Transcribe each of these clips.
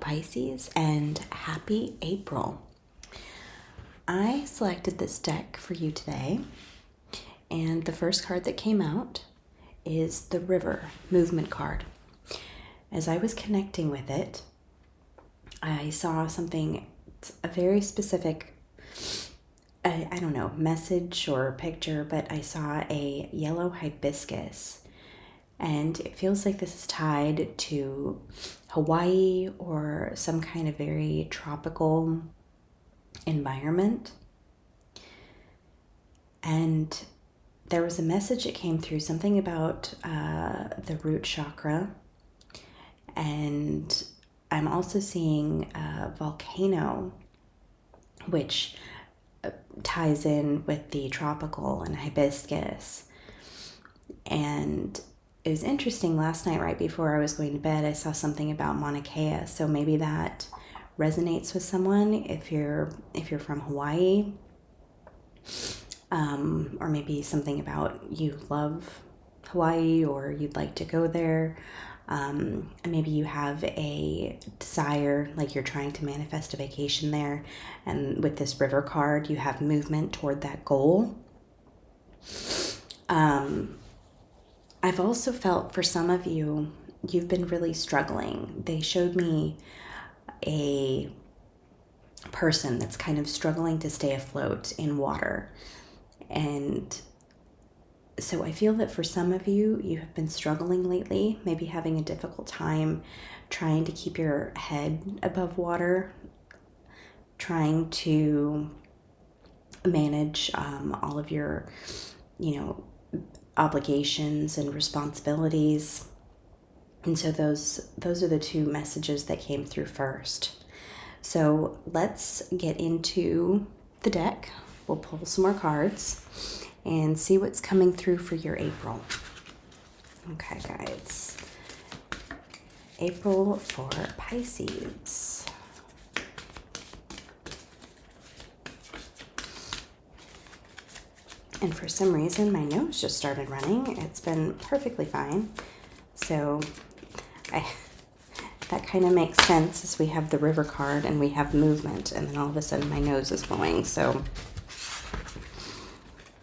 Pisces, and happy April. I selected this deck for you today, and the first card that came out is the River Movement card. As I was connecting with it, I saw something, a very specific, I don't know, message or picture, but I saw a yellow hibiscus. And it feels like this is tied to Hawaii or some kind of very tropical environment. And there was a message that came through, something about the root chakra. And I'm also seeing a volcano, which ties in with the tropical and hibiscus. And it was interesting, last night right before I was going to bed, I saw something about Mauna Kea, so maybe that resonates with someone if you're from Hawaii, or maybe something about you love Hawaii or you'd like to go there. And maybe you have a desire, like you're trying to manifest a vacation there, and with this river card you have movement toward that goal. I've also felt for some of you, you've been really struggling. They showed me a person that's kind of struggling to stay afloat in water. And so I feel that for some of you, you have been struggling lately, maybe having a difficult time trying to keep your head above water, trying to manage all of your, obligations and responsibilities. And so those are the two messages that came through first. So let's get into the deck. We'll pull some more cards and see what's coming through for your April. Okay, guys. April for Pisces. And for some reason, my nose just started running. It's been perfectly fine. So that kind of makes sense, as we have the river card and we have movement, and then all of a sudden my nose is going. So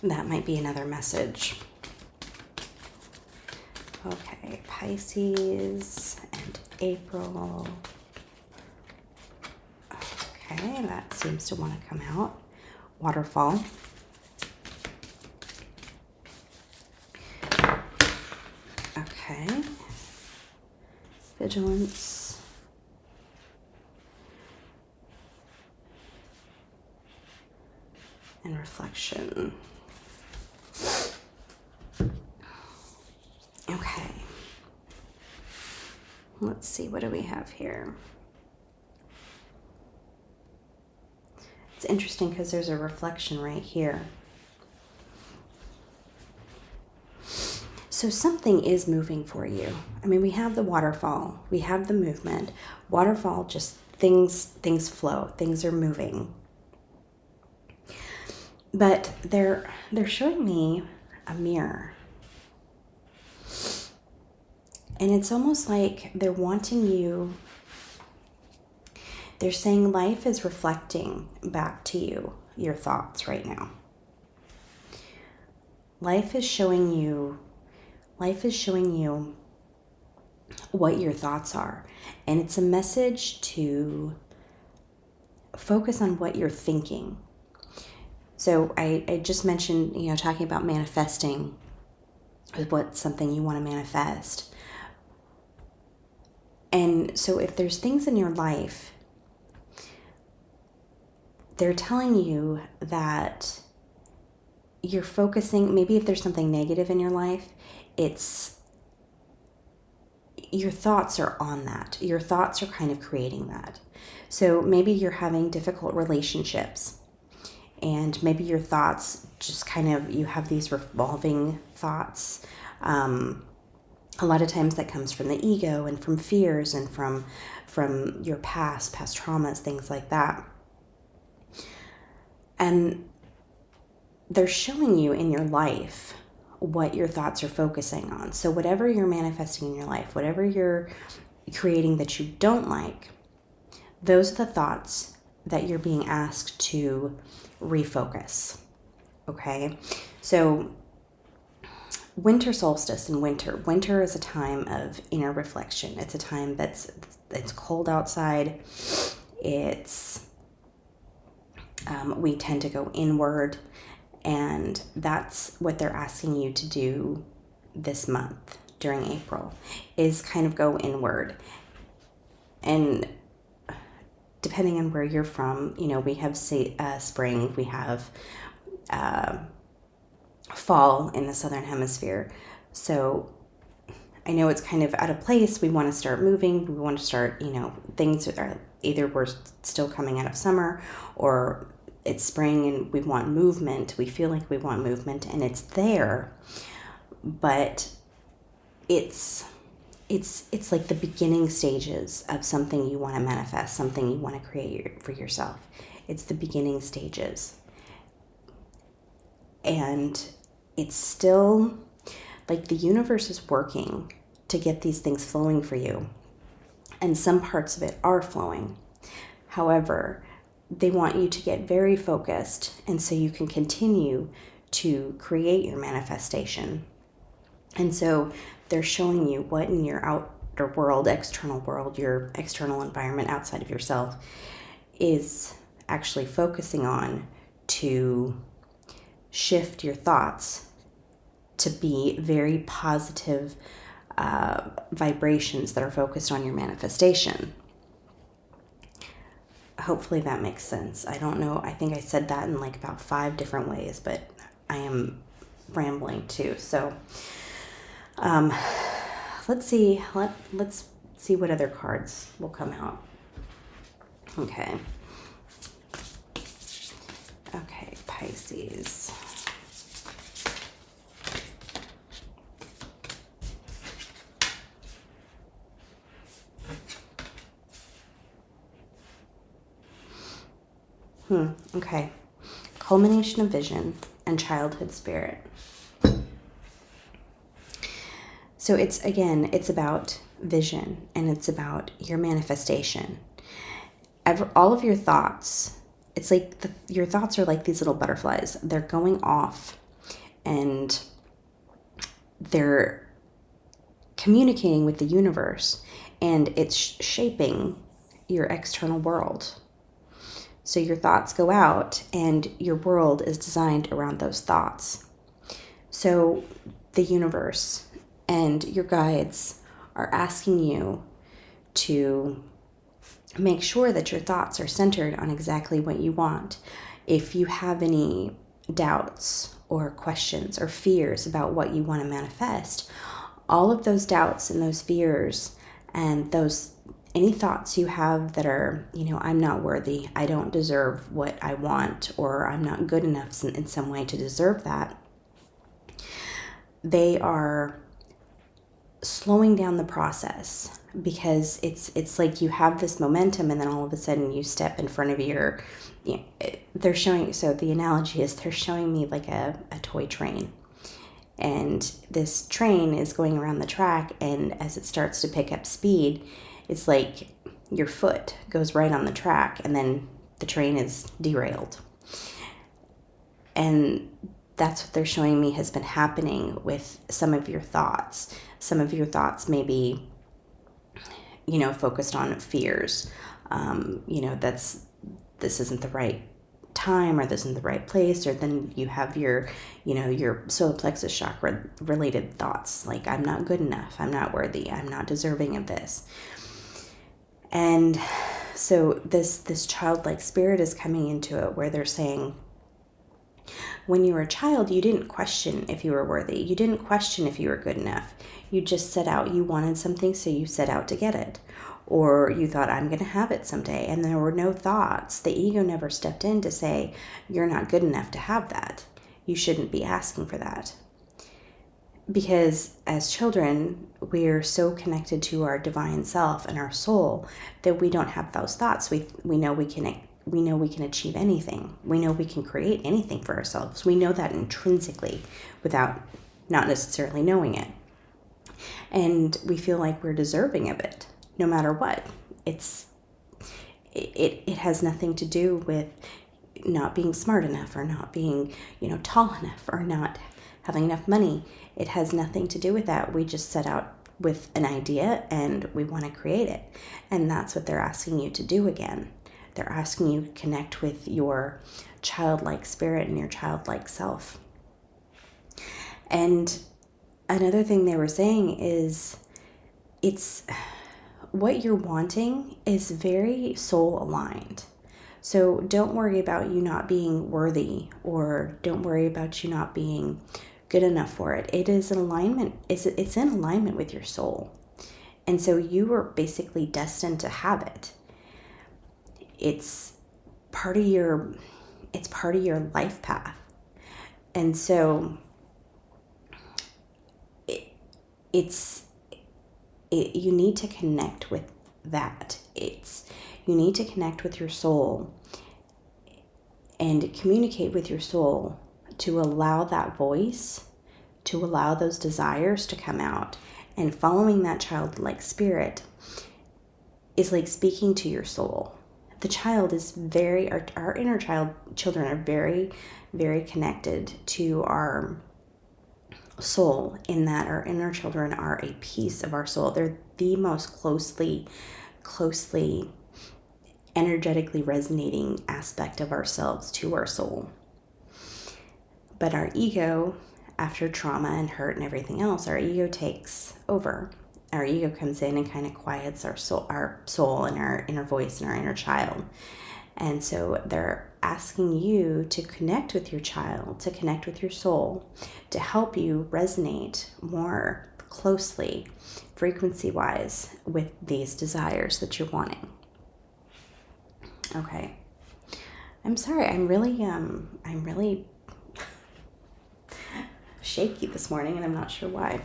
that might be another message. Okay, Pisces and April. Okay, that seems to want to come out. Waterfall. Okay. Vigilance. And reflection. Okay. Let's see, what do we have here? It's interesting because there's a reflection right here. So something is moving for you. I mean, we have the waterfall, we have the movement. Waterfall, just things flow, things are moving. But they're showing me a mirror. And it's almost like they're wanting you, they're saying life is reflecting back to you your thoughts right now. Life is showing you what your thoughts are. And it's a message to focus on what you're thinking. So I just mentioned, talking about manifesting, what's something you want to manifest. And so if there's things in your life, they're telling you that you're focusing, maybe if there's something negative in your life, it's your thoughts are on that. Your thoughts are kind of creating that. So maybe you're having difficult relationships, and maybe your thoughts just kind of, you have these revolving thoughts. A lot of times that comes from the ego and from fears and from your past traumas, things like that. And they're showing you in your life what your thoughts are focusing on. So whatever you're manifesting in your life, whatever you're creating that you don't like, those are the thoughts that you're being asked to refocus. Okay? So winter solstice and winter is a time of inner reflection. It's a time it's cold outside. It's we tend to go inward, and that's what they're asking you to do this month during April, is kind of go inward. And depending on where you're from, we have spring, we have fall in the southern hemisphere. So I know it's kind of out of place. We want to start moving. We want to start, things are either we're still coming out of summer or it's spring and we want movement. We feel like we want movement and it's there, but it's like the beginning stages of something you want to manifest, something you want to create for yourself. It's the beginning stages. And it's still like the universe is working to get these things flowing for you. And some parts of it are flowing. However, they want you to get very focused, and so you can continue to create your manifestation. And so they're showing you what in your outer world, external world, your external environment outside of yourself is actually focusing on to shift your thoughts to be very positive vibrations that are focused on your manifestation. Hopefully that makes sense. I don't know. I think I said that in like about 5 different ways, but I am rambling too. So let's see. Let's see what other cards will come out. Okay. Okay, Pisces. Okay. Culmination of vision and childhood spirit. So it's about vision and it's about your manifestation. All of your thoughts, it's like your thoughts are like these little butterflies. They're going off and they're communicating with the universe, and it's shaping your external world. So your thoughts go out and your world is designed around those thoughts. So the universe and your guides are asking you to make sure that your thoughts are centered on exactly what you want. If you have any doubts or questions or fears about what you want to manifest, all of those doubts and those fears and any thoughts you have that are, I'm not worthy, I don't deserve what I want, or I'm not good enough in some way to deserve that, they are slowing down the process, because it's like you have this momentum and then all of a sudden you step in front of they're showing, so the analogy is they're showing me like a toy train. And this train is going around the track, and as it starts to pick up speed, it's like your foot goes right on the track and then the train is derailed. And that's what they're showing me has been happening with some of your thoughts. Some of your thoughts may be, focused on fears. This isn't the right time, or this isn't the right place, or then you have your solar plexus chakra related thoughts, like I'm not good enough, I'm not worthy, I'm not deserving of this. And so this childlike spirit is coming into it, where they're saying, when you were a child, you didn't question if you were worthy. You didn't question if you were good enough. You just set out, you wanted something, so you set out to get it. Or you thought, I'm going to have it someday. And there were no thoughts. The ego never stepped in to say, you're not good enough to have that. You shouldn't be asking for that. Because as children, we're so connected to our divine self and our soul that we don't have those thoughts. We know we can achieve anything. We know we can create anything for ourselves. We know that intrinsically without not necessarily knowing it. And we feel like we're deserving of it, no matter what. It's it has nothing to do with not being smart enough, or not being, tall enough, or not having enough money. It has nothing to do with that. We just set out with an idea and we want to create it. And that's what they're asking you to do again. They're asking you to connect with your childlike spirit and your childlike self. And another thing they were saying is, it's what you're wanting is very soul aligned. So don't worry about you not being worthy, or don't worry about you not being good enough for it. It is in alignment. It's in alignment with your soul. And so you are basically destined to have it. It's part of your life path. And so you need to connect with that. You need to connect with your soul and communicate with your soul to allow that voice, to allow those desires to come out. And following that childlike spirit is like speaking to your soul. The child is our inner children are very, very connected to our soul, in that our inner children are a piece of our soul. They're the most closely energetically resonating aspect of ourselves to our soul. But our ego, after trauma and hurt and everything else, our ego takes over. Our ego comes in and kind of quiets our soul and our inner voice and our inner child. And so they're asking you to connect with your child, to connect with your soul, to help you resonate more closely, frequency-wise, with these desires that you're wanting. Okay. I'm sorry. I'm really shaky this morning, and I'm not sure why.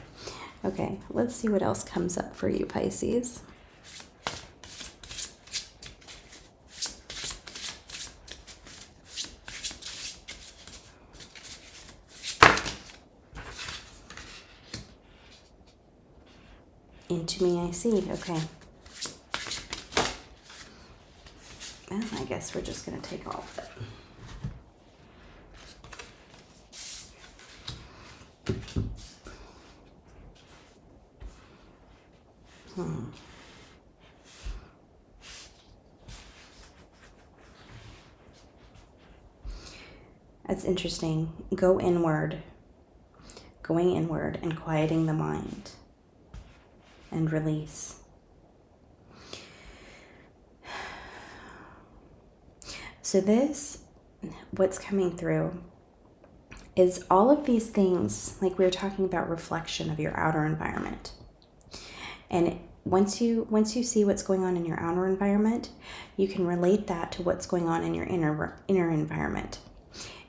Okay, let's see what else comes up for you, Pisces. Into me, I see. Okay. Well, I guess we're just going to take all of it. That's interesting. Going inward and quieting the mind and release. So what's coming through is all of these things, like we were talking about, reflection of your outer environment. And once you see what's going on in your outer environment, you can relate that to what's going on in your inner environment.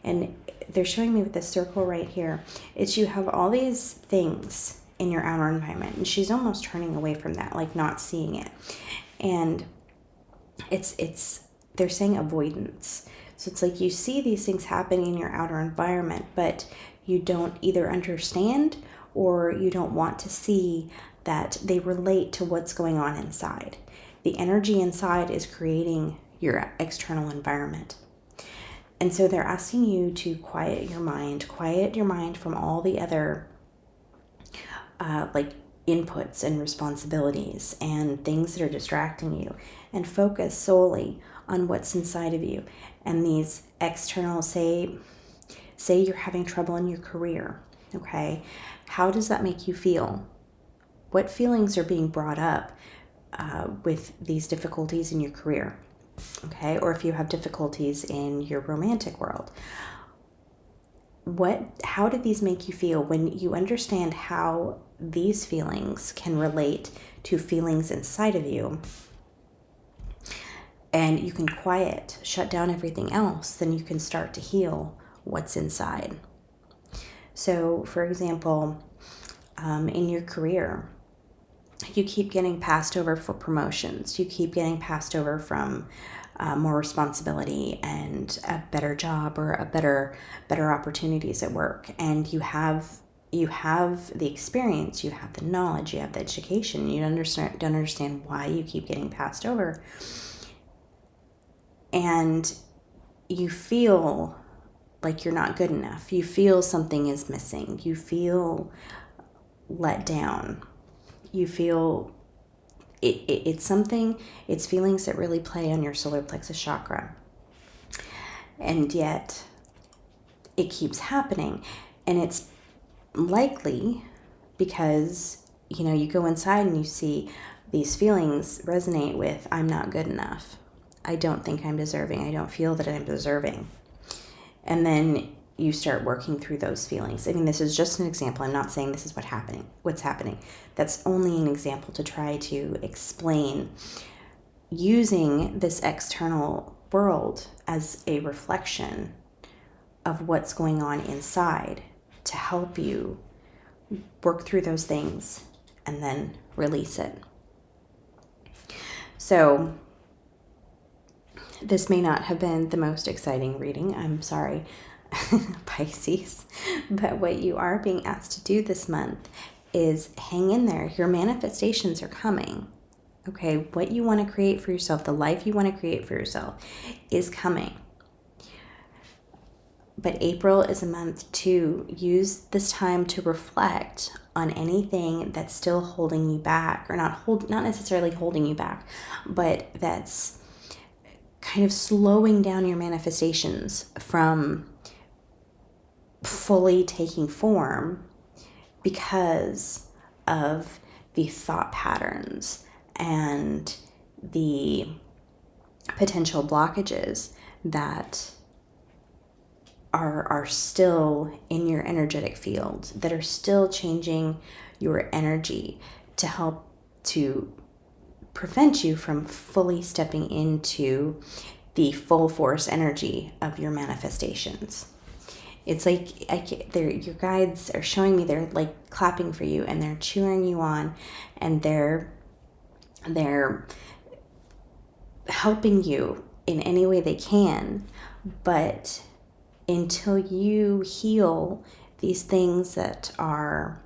And they're showing me with this circle right here, it's you have all these things in your outer environment, and she's almost turning away from that, like not seeing it. And they're saying avoidance. So it's like you see these things happening in your outer environment, but you don't either understand or you don't want to see that they relate to what's going on inside. The energy inside is creating your external environment. And so they're asking you to quiet your mind from all the other inputs and responsibilities and things that are distracting you, and focus solely on what's inside of you. And these external, say you're having trouble in your career, okay? How does that make you feel? What feelings are being brought up with these difficulties in your career? Okay, or if you have difficulties in your romantic world, how do these make you feel? When you understand how these feelings can relate to feelings inside of you, and you can shut down everything else, then you can start to heal what's inside. So, for example, in your career, you keep getting passed over for promotions. You keep getting passed over from more responsibility and a better job or a better opportunities at work. And you have the experience, you have the knowledge, you have the education. You don't understand why you keep getting passed over. and you feel like you're not good enough. You feel something is missing. You feel let down. You feel it's something, it's feelings that really play on your solar plexus chakra. And yet it keeps happening. And it's likely because, you go inside and you see these feelings resonate with, I'm not good enough. I don't think I'm deserving. I don't feel that I'm deserving. And then you start working through those feelings. I mean, this is just an example. I'm not saying this is what's happening. That's only an example to try to explain using this external world as a reflection of what's going on inside to help you work through those things and then release it. So this may not have been the most exciting reading. I'm sorry, Pisces. But what you are being asked to do this month is hang in there. Your manifestations are coming. Okay, what you want to create for yourself, the life you want to create for yourself is coming. But April is a month to use this time to reflect on anything that's still holding you back, or not necessarily holding you back, but that's kind of slowing down your manifestations from fully taking form because of the thought patterns and the potential blockages that are still in your energetic field, that are still changing your energy to help to prevent you from fully stepping into the full force energy of your manifestations. It's like your guides are showing me they're like clapping for you and they're cheering you on, and they're helping you in any way they can. But until you heal these things that are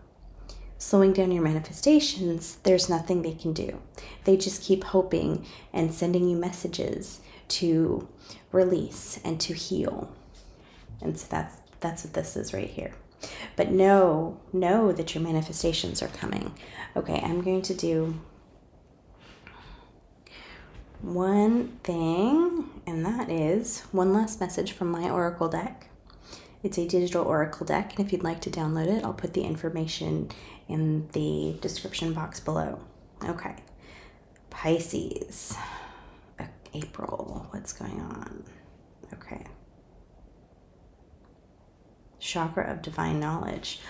slowing down your manifestations, there's nothing they can do. They just keep hoping and sending you messages to release and to heal. And so that's what this is right here. But know that your manifestations are coming. Okay, I'm going to do one thing, and that is one last message from my Oracle deck. It's a digital Oracle deck, and if you'd like to download it, I'll put the information in the description box below. Okay, Pisces, April, what's going on? Okay. Chakra of divine knowledge.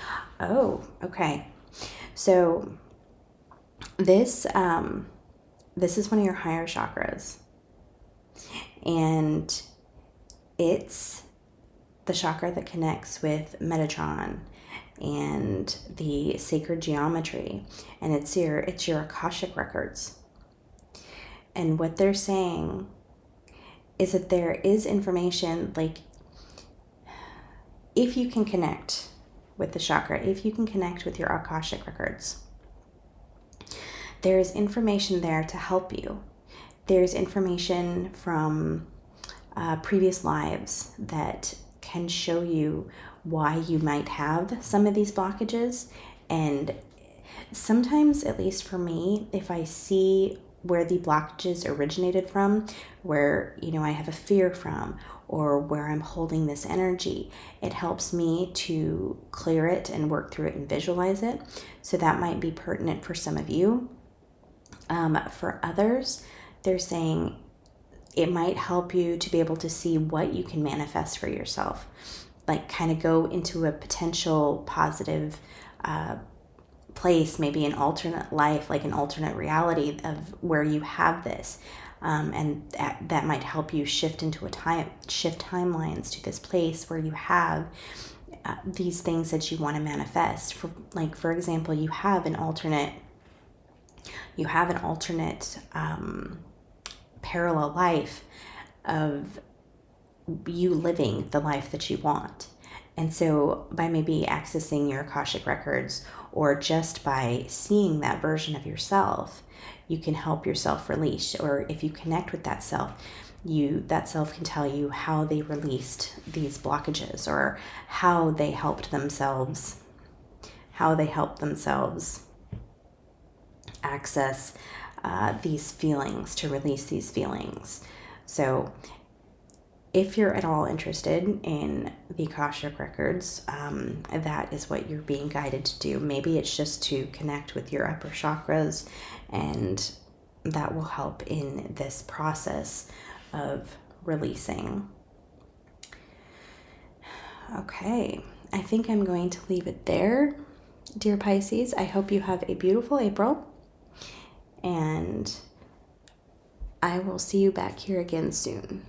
Oh, okay. So this is one of your higher chakras, and it's the chakra that connects with Metatron and the sacred geometry, and it's your Akashic records. And what they're saying is that there is information, like if you can connect with the chakra, if you can connect with your Akashic records, there is information there to help you. There's information from previous lives that can show you why you might have some of these blockages. And sometimes, at least for me, if I see where the blockages originated from, where, I have a fear from, or where I'm holding this energy, it helps me to clear it and work through it and visualize it. So that might be pertinent for some of you. For others, they're saying it might help you to be able to see what you can manifest for yourself, like kind of go into a potential positive place, maybe an alternate life, like an alternate reality of where you have this. And that might help you shift timelines to this place where you have these things that you want to manifest. For example, you have an alternate parallel life of you living the life that you want. And so by maybe accessing your Akashic records, or just by seeing that version of yourself, you can help yourself release. Or if you connect with that self, that self can tell you how they released these blockages, or how they helped themselves access these feelings, to release these feelings. So if you're at all interested in the Akashic records, that is what you're being guided to do. Maybe it's just to connect with your upper chakras, and that will help in this process of releasing. Okay, I think I'm going to leave it there, dear Pisces. I hope you have a beautiful April, and I will see you back here again soon.